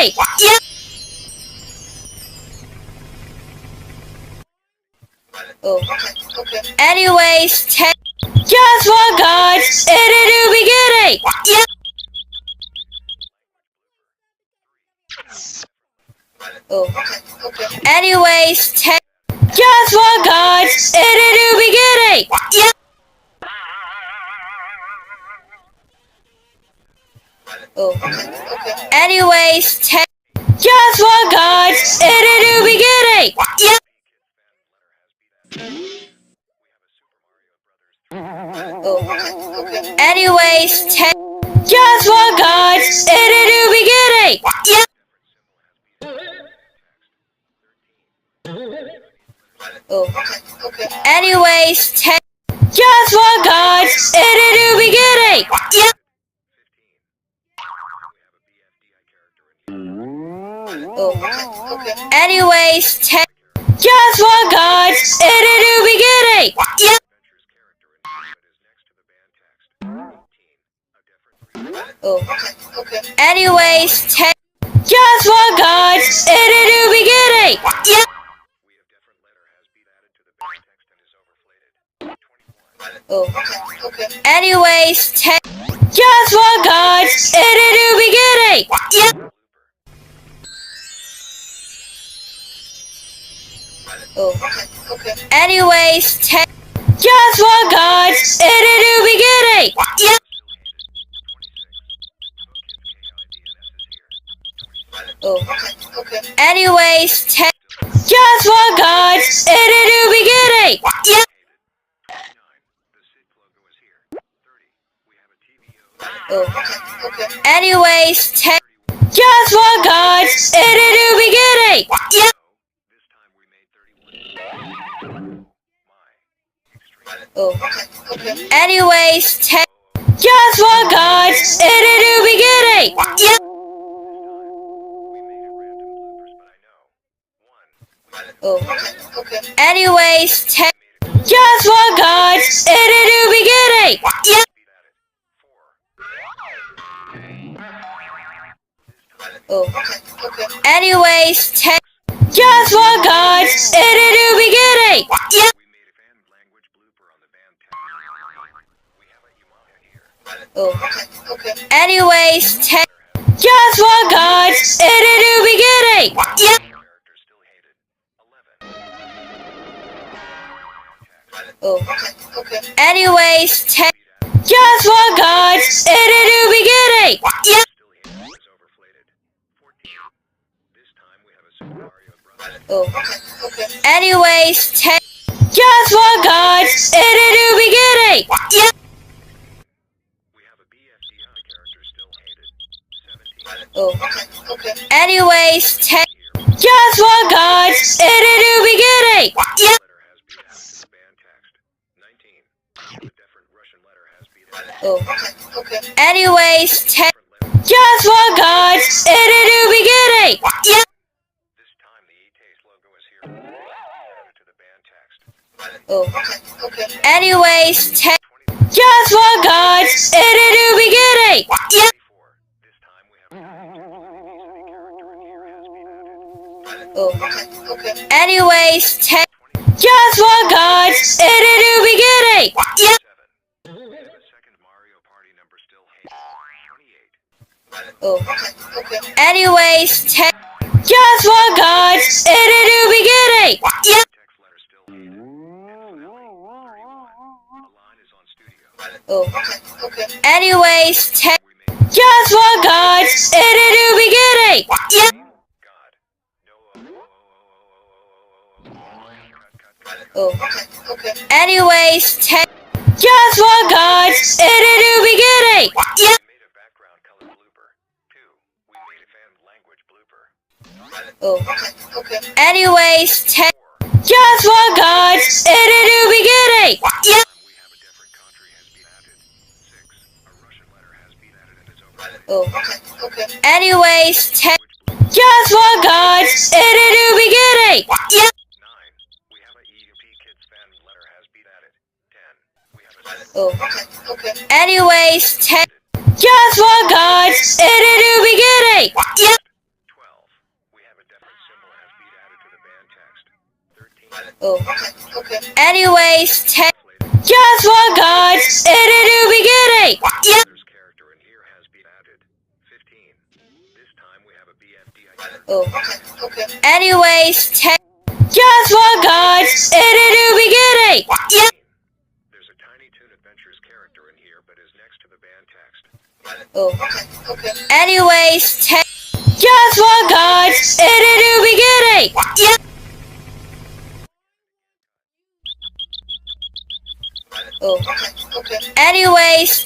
beginning! Yep! Anyways, just one God in a new beginning! Yep! Anyways, just one God in a new beginning! Yep! Anyways, just one God in a new beginning! Yep! Anyways, just one God in a new beginning! Yep! Anyways, just one God in a new beginning! Yep! Anyways, just one God in a new beginning! Yep! Anyways, just one God in a new beginning! Yep! Anyways, just one God in a new beginning! Yep! Anyways, just one God in a new beginning! Yep! Anyways, just one God in a new beginning! Yep! Anyways, just one God in a new beginning! Yep! Anyways, just one God in a new beginning! Yep! Anyways, just one God in a new beginning! Yep! Anyways, just one God in a new beginning! Yep! Anyways, just one God in a new beginning! Yep! Anyways, just one God in a new beginning! Yep! Anyways, just one God in a new beginning! Yep! Anyways, just one God in a new beginning! Yep! Anyways, just one God in a new beginning! Yep! Anyways, just one God in a new beginning! Yep! Anyways, just one God in a new beginning! Yep! Anyways, just one God in a new beginning! Yep! Anyways, just one God in a new beginning! Yep! Anyways, just one God in a new beginning! Yep! Anyways, just one God in a new beginning! Yep! Anyways, just one God in a new beginning! Yep! Anyways, just one God in a new beginning! Yep! Oh. Okay. Anyways, just what God in a new beginning. Yeah. Character in here has been added. 15. This time we have a BFD character. Oh. Okay. Anyways, just what God in a new beginning. Yeah. There's a Tiny Toon Adventures character in here, but is next to the band text. Oh. Okay. Anyways, just what God in a new beginning. Yeah. Oh. Okay. Anyways,